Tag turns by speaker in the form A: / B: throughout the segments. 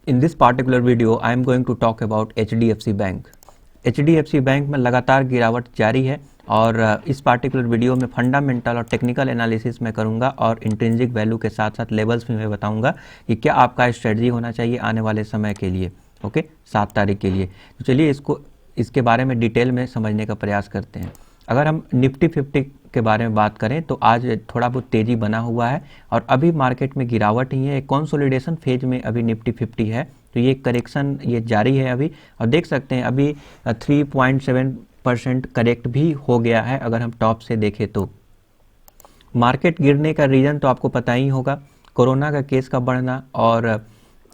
A: In this particular video, I am going to talk about HDFC bank. HDFC bank में लगातार गिरावट जारी है और इस पार्टिकुलर वीडियो में फंडामेंटल और टेक्निकल एनालिसिस मैं करूंगा और इंट्रिंसिक वैल्यू के साथ साथ लेवल्स भी मैं बताऊंगा कि क्या आपका स्ट्रेटजी होना चाहिए आने वाले समय के लिए। ओके, 7 तारीख के लिए। तो चलिए इसके बारे में डिटेल में समझने का प्रयास करते हैं। अगर हम निफ्टी 50 के बारे में बात करें तो आज थोड़ा बहुत तेज़ी बना हुआ है और अभी मार्केट में गिरावट ही है। एक कंसोलिडेशन फेज में अभी निफ्टी 50 है, तो ये करेक्शन ये जारी है अभी। और देख सकते हैं अभी 3.7% करेक्ट भी हो गया है। अगर हम टॉप से देखें तो मार्केट गिरने का रीज़न तो आपको पता ही होगा, कोरोना का केस का बढ़ना और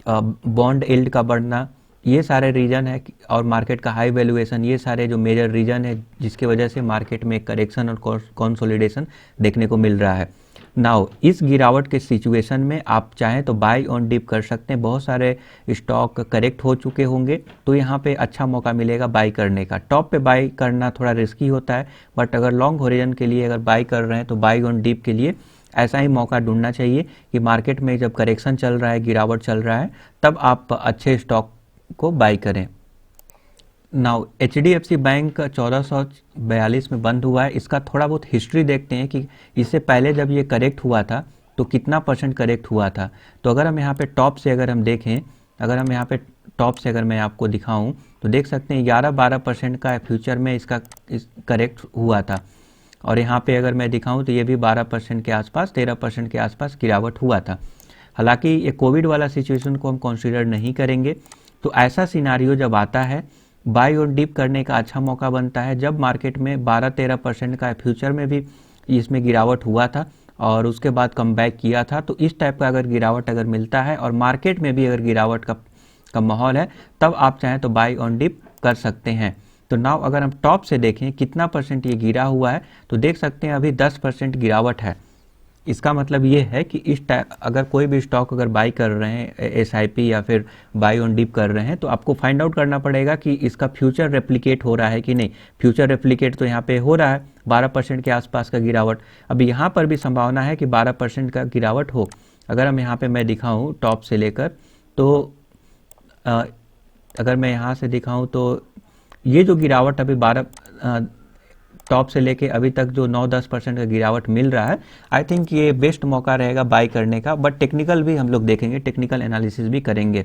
A: बॉन्ड यील्ड का बढ़ना, ये सारे रीजन है और मार्केट का हाई वैल्यूएशन, ये सारे जो मेजर रीजन है जिसकी वजह से मार्केट में करेक्शन और कंसोलिडेशन देखने को मिल रहा है। नाउ इस गिरावट के सिचुएशन में आप चाहें तो बाई ऑन डिप कर सकते हैं। बहुत सारे स्टॉक करेक्ट हो चुके होंगे तो यहाँ पे अच्छा मौका मिलेगा बाई करने का। टॉप पे बाई करना थोड़ा रिस्की होता है, बट अगर लॉन्ग होरिजन के लिए अगर बाई कर रहे हैं तो बाई ऑन डिप के लिए ऐसा ही मौका ढूंढना चाहिए कि मार्केट में जब करेक्शन चल रहा है, गिरावट चल रहा है, तब आप अच्छे स्टॉक को बाई करें। नाउ HDFC बैंक 1442 में बंद हुआ है। इसका थोड़ा बहुत हिस्ट्री देखते हैं कि इससे पहले जब ये करेक्ट हुआ था तो कितना परसेंट करेक्ट हुआ था। तो अगर हम यहाँ पे टॉप से अगर हम देखें, अगर हम यहाँ पे टॉप से अगर मैं आपको दिखाऊं तो देख सकते हैं 11-12% का फ्यूचर में इसका करेक्ट हुआ था। और यहाँ पे अगर मैं दिखाऊं तो ये भी 12% के आसपास, 13% के आसपास गिरावट हुआ था। हालांकि ये कोविड वाला सिचुएशन को हम कंसीडर नहीं करेंगे। तो ऐसा सिनारियो जब आता है, बाई और डिप करने का अच्छा मौका बनता है जब मार्केट में 12-13% का फ्यूचर में भी इसमें गिरावट हुआ था और उसके बाद कम बैक किया था। तो इस टाइप का अगर गिरावट अगर मिलता है और मार्केट में भी अगर गिरावट का माहौल है, तब आप चाहें तो बाई ऑन डिप कर सकते हैं। तो नाउ अगर हम टॉप से देखें कितना परसेंट ये गिरा हुआ है तो देख सकते हैं अभी 10% गिरावट है। इसका मतलब ये है कि इस टाइप अगर कोई भी स्टॉक अगर बाई कर रहे हैं SIP या फिर बाई ऑन डिप कर रहे हैं तो आपको फाइंड आउट करना पड़ेगा कि इसका फ्यूचर रेप्लिकेट हो रहा है कि नहीं। फ्यूचर रेप्लिकेट तो यहाँ पे हो रहा है, 12% के आसपास का गिरावट। अब यहाँ पर भी संभावना है कि 12% का गिरावट हो। अगर हम यहाँ पे मैं दिखाऊँ टॉप से लेकर तो अगर मैं यहाँ से दिखाऊँ तो ये जो गिरावट अभी 12 टॉप से लेके अभी तक जो 9-10% का गिरावट मिल रहा है, आई थिंक ये बेस्ट मौका रहेगा बाई करने का। बट टेक्निकल भी हम लोग देखेंगे, टेक्निकल एनालिसिस भी करेंगे।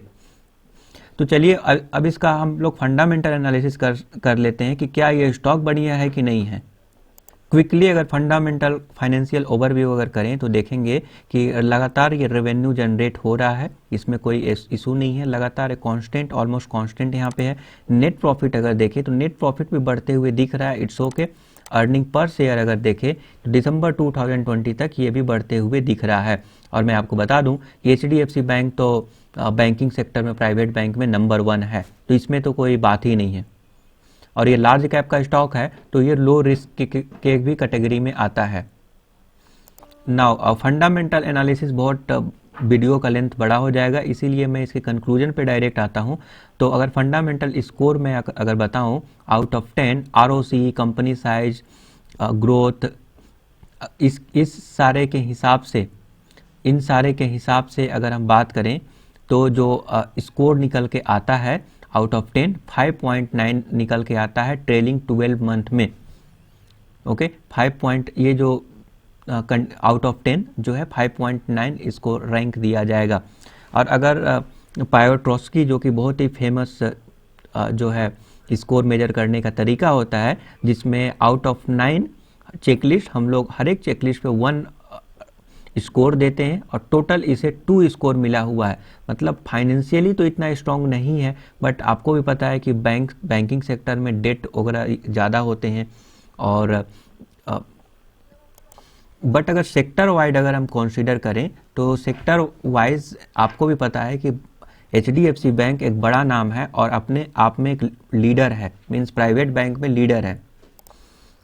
A: तो चलिए अब इसका हम लोग फंडामेंटल एनालिसिस कर लेते हैं कि क्या ये स्टॉक बढ़िया है कि नहीं है। क्विकली अगर फंडामेंटल फाइनेंशियल ओवरव्यू अगर करें तो देखेंगे कि लगातार ये रेवेन्यू जनरेट हो रहा है, इसमें कोई इशू नहीं है, लगातार एक कांस्टेंट, ऑलमोस्ट कांस्टेंट यहाँ पे है। नेट प्रॉफिट अगर देखें तो नेट प्रॉफिट भी बढ़ते हुए दिख रहा है, it's okay. Earning per share अगर देखें तो दिसंबर 2020 तक ये भी बढ़ते हुए दिख रहा है। और मैं आपको बता दूं कि HDFC बैंक तो बैंकिंग सेक्टर में, प्राइवेट बैंक में नंबर 1 है, तो इसमें तो कोई बात ही नहीं है। और ये लार्ज कैप का स्टॉक है तो ये लो रिस्क के भी कैटेगरी में आता है। नाउ फंडामेंटल एनालिसिस बहुत वीडियो का लेंथ बड़ा हो जाएगा, इसीलिए मैं इसके कंक्लूजन पे डायरेक्ट आता हूं। तो अगर फंडामेंटल स्कोर में अगर बताऊं out of 10, ROC, company size, growth, इस सारे के हिसाब से, इन सारे के हिसाब से अगर हम बात करें तो जो स्कोर निकल के आता है आउट ऑफ 10 5.9 निकल के आता है ट्रेलिंग 12 मंथ में। ओके, 5 ये जो आउट ऑफ 10 जो है 5.9 इसको रैंक दिया जाएगा। और अगर पायोट्रोस्की जो कि बहुत ही फेमस जो है स्कोर मेजर करने का तरीका होता है, जिसमें आउट ऑफ 9 चेकलिस्ट हम लोग हर एक चेकलिस्ट पे 1 स्कोर देते हैं और टोटल इसे 2 स्कोर मिला हुआ है। मतलब फाइनेंशियली तो इतना स्ट्रांग नहीं है, बट आपको भी पता है कि बैंकिंग सेक्टर में डेट वगैरह ज़्यादा होते हैं। और बट अगर सेक्टर वाइड अगर हम कंसीडर करें तो सेक्टर वाइज आपको भी पता है कि HDFC बैंक एक बड़ा नाम है और अपने आप में एक लीडर है, मीन्स प्राइवेट बैंक में लीडर है।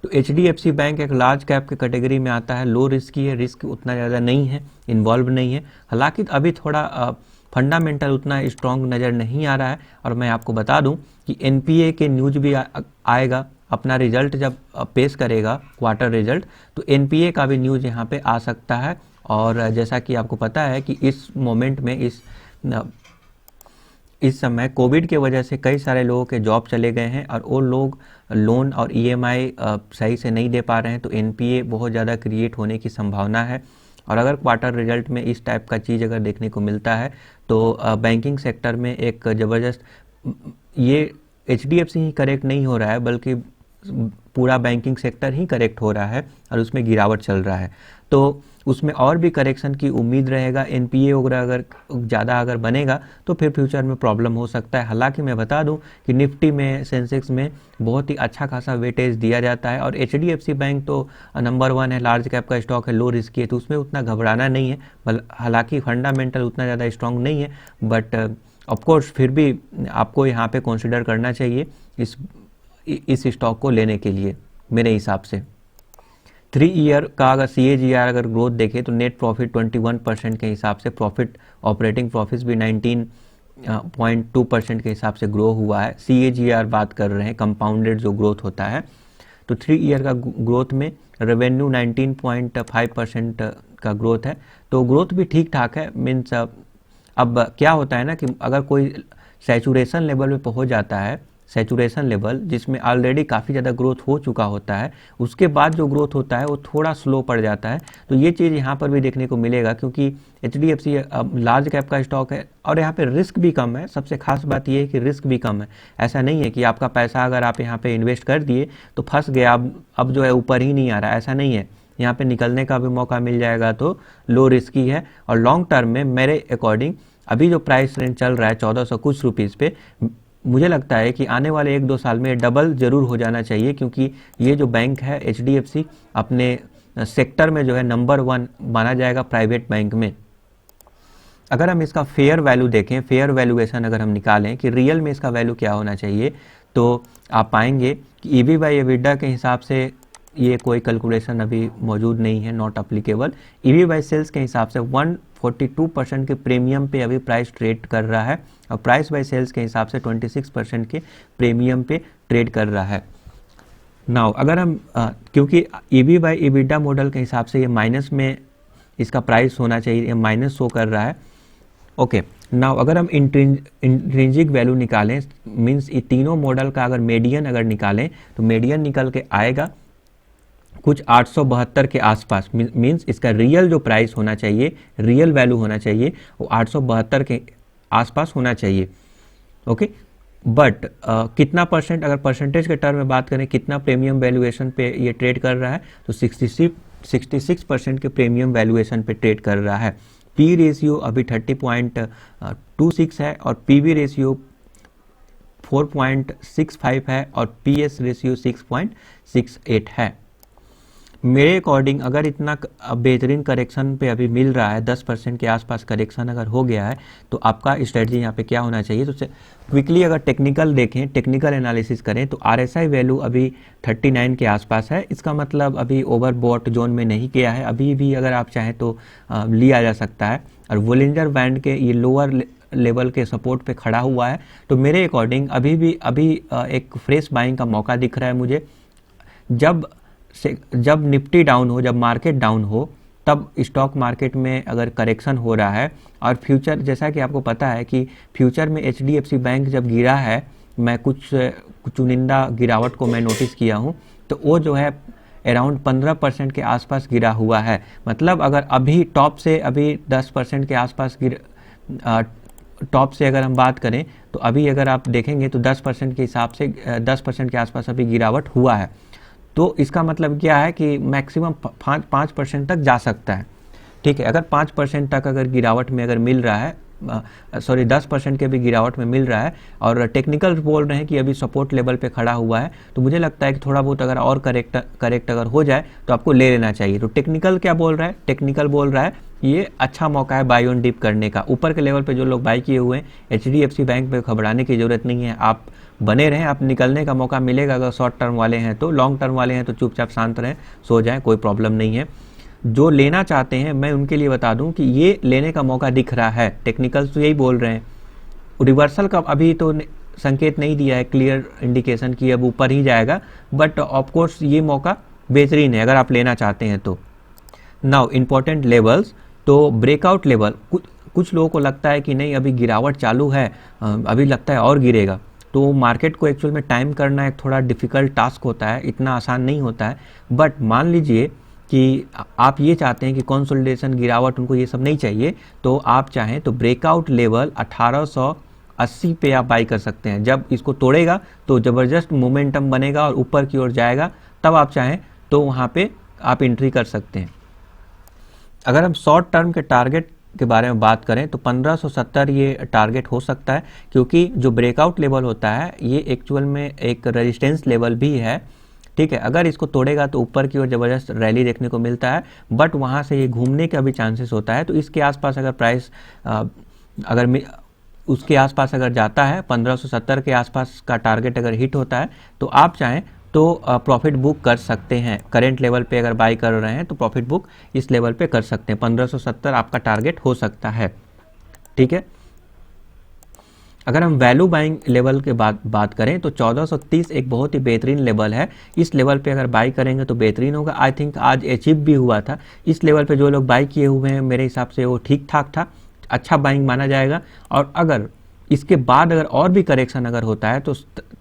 A: तो HDFC बैंक एक लार्ज कैप के कैटेगरी में आता है, लो रिस्क की है, रिस्क उतना ज़्यादा नहीं है, इन्वॉल्व नहीं है। हालांकि अभी थोड़ा फंडामेंटल उतना स्ट्रॉन्ग नज़र नहीं आ रहा है। और मैं आपको बता दूं कि NPA के न्यूज भी आएगा, अपना रिजल्ट जब पेश करेगा क्वार्टर रिजल्ट, तो NPA का भी न्यूज यहाँ पे आ सकता है। और जैसा कि आपको पता है कि इस मोमेंट में, इस इस समय कोविड के वजह से कई सारे लोगों के जॉब चले गए हैं और वो लोग लोन और ईएमआई सही से नहीं दे पा रहे हैं, तो एनपीए बहुत ज़्यादा क्रिएट होने की संभावना है। और अगर क्वार्टर रिजल्ट में इस टाइप का चीज़ अगर देखने को मिलता है तो बैंकिंग सेक्टर में एक ज़बरदस्त, ये एचडीएफसी ही करेक्ट नहीं हो रहा है बल्कि पूरा बैंकिंग सेक्टर ही करेक्ट हो रहा है और उसमें गिरावट चल रहा है, तो उसमें और भी करेक्शन की उम्मीद रहेगा। एनपीए वगैरह अगर ज़्यादा अगर बनेगा तो फिर फ्यूचर में प्रॉब्लम हो सकता है। हालांकि मैं बता दूं कि निफ्टी में, सेंसेक्स में बहुत ही अच्छा खासा वेटेज दिया जाता है और एचडीएफसी बैंक तो नंबर 1 है, लार्ज कैप का स्टॉक है, लो रिस्क है, तो उसमें उतना घबराना नहीं है। हालांकि फंडामेंटल उतना ज़्यादा स्ट्रांग नहीं है, बट ऑफकोर्स फिर भी आपको यहाँ पे कंसिडर करना चाहिए इस स्टॉक को लेने के लिए मेरे हिसाब से। 3 ईयर का अगर CAGR अगर ग्रोथ देखें तो नेट प्रॉफिट 21% के हिसाब से, प्रॉफिट ऑपरेटिंग प्रॉफिट्स भी 19.2% के हिसाब से ग्रो हुआ है। CAGR बात कर रहे हैं, कंपाउंडेड जो ग्रोथ होता है, तो 3 ईयर का ग्रोथ में रेवेन्यू 19.5% का ग्रोथ है, तो ग्रोथ भी ठीक ठाक है। मीन्स अब क्या होता है ना कि अगर कोई सैचुरेशन लेवल पे पहुंच जाता है, सैचुरेशन लेवल जिसमें ऑलरेडी काफ़ी ज़्यादा ग्रोथ हो चुका होता है, उसके बाद जो ग्रोथ होता है वो थोड़ा स्लो पड़ जाता है। तो ये चीज़ यहाँ पर भी देखने को मिलेगा क्योंकि एचडीएफसी लार्ज कैप का स्टॉक है और यहाँ पे रिस्क भी कम है। सबसे खास बात ये है कि रिस्क भी कम है। ऐसा नहीं है कि आपका पैसा अगर आप यहाँ पे इन्वेस्ट कर दिए तो फंस गया, अब जो है ऊपर ही नहीं आ रहा, ऐसा नहीं है। यहाँ पे निकलने का भी मौका मिल जाएगा, तो लो रिस्क ही है। और लॉन्ग टर्म में मेरे अकॉर्डिंग अभी जो प्राइस रेंज चल रहा है 1400 कुछ रुपीज़ पे, मुझे लगता है कि आने वाले 1-2 साल में डबल ज़रूर हो जाना चाहिए, क्योंकि ये जो बैंक है एचडीएफसी अपने सेक्टर में जो है नंबर 1 माना जाएगा प्राइवेट बैंक में। अगर हम इसका फेयर वैल्यू देखें, फेयर वैल्यूएशन अगर हम निकालें कि रियल में इसका वैल्यू क्या होना चाहिए, तो आप पाएंगे कि ईवी बाई एबिडा के हिसाब से ये कोई कैलकुलेशन अभी मौजूद नहीं है, not applicable. EV by sales के हिसाब से 142% के प्रीमियम पे अभी प्राइस ट्रेड कर रहा है और प्राइस बाई सेल्स के हिसाब से 26% के प्रीमियम पे ट्रेड कर रहा है। नाउ अगर हम क्योंकि ईवी बाई एबिडा मॉडल के हिसाब से ये माइनस में इसका प्राइस होना चाहिए, ये माइनस शो कर रहा है। ओके, नाउ अगर हम इंट्रिंसिक वैल्यू निकालें, मीन्स ये तीनों मॉडल का अगर मीडियन अगर निकालें तो मीडियन निकल के आएगा कुछ 872 के आसपास। मीन्स इसका रियल जो प्राइस होना चाहिए, रियल वैल्यू होना चाहिए, वो 872 के आसपास होना चाहिए। ओके, बट कितना परसेंट, अगर परसेंटेज के टर्म में बात करें, कितना प्रीमियम वैल्यूएशन पे ये ट्रेड कर रहा है, तो 66% के प्रीमियम वैल्यूएशन पे ट्रेड कर रहा है। पी रेशियो अभी 30.26 है और पीवी रेशियो 4.65 है और पीएस रेशियो 6.68 है। मेरे अकॉर्डिंग अगर इतना बेहतरीन करेक्शन पे अभी मिल रहा है, 10% के आसपास करेक्शन अगर हो गया है, तो आपका स्ट्रेटजी यहाँ पे क्या होना चाहिए। तो क्विकली अगर टेक्निकल देखें, टेक्निकल एनालिसिस करें, तो आरएसआई वैल्यू अभी 39 के आसपास है। इसका मतलब अभी ओवरबॉट जोन में नहीं गया है, अभी भी अगर आप चाहें तो लिया जा सकता है। और वोलिंजर बैंड के ये लोअर लेवल के सपोर्ट पे खड़ा हुआ है, तो मेरे अकॉर्डिंग अभी एक फ्रेश बाइंग का मौका दिख रहा है मुझे। जब निफ्टी डाउन हो, जब मार्केट डाउन हो, तब स्टॉक मार्केट में अगर करेक्शन हो रहा है और फ्यूचर, जैसा कि आपको पता है कि फ्यूचर में एचडीएफसी बैंक जब गिरा है, मैं कुछ चुनिंदा गिरावट को मैं नोटिस किया हूँ, तो वो जो है अराउंड 15% के आसपास गिरा हुआ है। मतलब अगर अभी टॉप से अभी 10% के आसपास टॉप से अगर हम बात करें, तो अभी अगर आप देखेंगे तो 10% के हिसाब से 10% के आसपास अभी गिरावट हुआ है। तो इसका मतलब क्या है कि मैक्सिमम 5% तक जा सकता है। ठीक है, अगर 5% तक अगर गिरावट में अगर मिल रहा है, 10% के भी गिरावट में मिल रहा है और टेक्निकल बोल रहे हैं कि अभी सपोर्ट लेवल पे खड़ा हुआ है, तो मुझे लगता है कि थोड़ा बहुत अगर और करेक्ट अगर हो जाए तो आपको ले लेना चाहिए। तो टेक्निकल क्या बोल रहा है, टेक्निकल बोल रहा है ये अच्छा मौका है बाई ऑन डिप करने का। ऊपर के लेवल पे जो लोग बाई किए हुए हैं, एचडीएफसी बैंक पे घबराने की जरूरत नहीं है, आप बने रहें, आप निकलने का मौका मिलेगा। अगर शॉर्ट टर्म वाले हैं तो, लॉन्ग टर्म वाले हैं तो चुपचाप शांत रहें, सो जाएं, कोई प्रॉब्लम नहीं है। जो लेना चाहते हैं मैं उनके लिए बता दूं कि ये लेने का मौका दिख रहा है। टेक्निकल्स तो यही बोल रहे हैं, रिवर्सल का अभी तो संकेत नहीं दिया है, क्लियर इंडिकेशन की अब ऊपर ही जाएगा, बट ऑफकोर्स ये मौका बेहतरीन है अगर आप लेना चाहते हैं तो। नाउ इंपॉर्टेंट लेवल्स, तो ब्रेकआउट लेवल कुछ लोगों को लगता है कि नहीं अभी गिरावट चालू है, अभी लगता है और गिरेगा, तो मार्केट को एक्चुअल में टाइम करना एक थोड़ा डिफ़िकल्ट टास्क होता है, इतना आसान नहीं होता है। बट मान लीजिए कि आप ये चाहते हैं कि कंसोलिडेशन, गिरावट, उनको ये सब नहीं चाहिए, तो आप चाहें तो ब्रेकआउट लेवल 1880 पे आप बाई कर सकते हैं। जब इसको तोड़ेगा तो ज़बरदस्त मोमेंटम बनेगा और ऊपर की ओर जाएगा, तब आप चाहें तो वहाँ पे आप एंट्री कर सकते हैं। अगर हम शॉर्ट टर्म के टारगेट के बारे में बात करें तो 1570 ये टारगेट हो सकता है, क्योंकि जो ब्रेकआउट लेवल होता है ये एक्चुअल में एक रेजिस्टेंस लेवल भी है, ठीक है। अगर इसको तोड़ेगा तो ऊपर की ओर ज़बरदस्त रैली देखने को मिलता है, बट वहाँ से ये घूमने का भी चांसेस होता है। तो इसके आसपास अगर प्राइस अगर उसके आसपास अगर जाता है, 1570 के आसपास का टारगेट अगर हिट होता है, तो आप चाहें तो प्रॉफिट बुक कर सकते हैं। करेंट लेवल पे अगर बाई कर रहे हैं तो प्रॉफिट बुक इस लेवल पे कर सकते हैं। 1570 आपका टारगेट हो सकता है, ठीक है। अगर हम वैल्यू बाइंग लेवल के बात करें तो 1430 एक बहुत ही बेहतरीन लेवल है। इस लेवल पे अगर बाई करेंगे तो बेहतरीन होगा। आई थिंक आज अचीव भी हुआ था। इस लेवल पे जो लोग बाई किए हुए हैं मेरे हिसाब से वो ठीक ठाक था, अच्छा बाइंग माना जाएगा। और अगर इसके बाद अगर और भी करेक्शन अगर होता है तो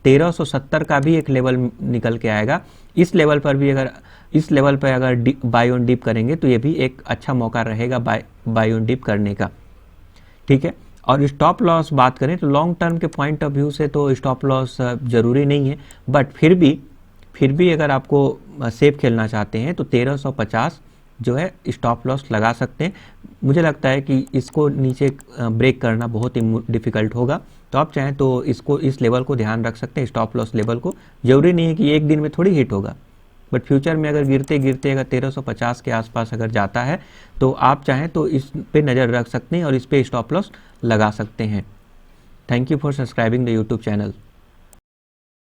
A: 1370 का भी एक लेवल निकल के आएगा। इस लेवल पर भी अगर इस लेवल पर अगर बाई ऑन डिप करेंगे तो ये भी एक अच्छा मौका रहेगा बाई ऑन डिप करने का, ठीक है। और स्टॉप लॉस बात करें तो लॉन्ग टर्म के पॉइंट ऑफ व्यू से तो स्टॉप लॉस ज़रूरी नहीं है, बट फिर भी अगर आपको सेफ खेलना चाहते हैं तो 1350 जो है स्टॉप लॉस लगा सकते हैं। मुझे लगता है कि इसको नीचे ब्रेक करना बहुत ही डिफ़िकल्ट होगा, तो आप चाहें तो इस लेवल को ध्यान रख सकते हैं, स्टॉप लॉस लेवल को। ज़रूरी नहीं है कि एक दिन में थोड़ी हिट होगा, बट फ्यूचर में अगर गिरते गिरते अगर 1350 के आसपास अगर जाता है तो आप चाहें तो इस पे नज़र रख सकते हैं और इस पे स्टॉप लॉस लगा सकते हैं। Thank you for subscribing the YouTube channel.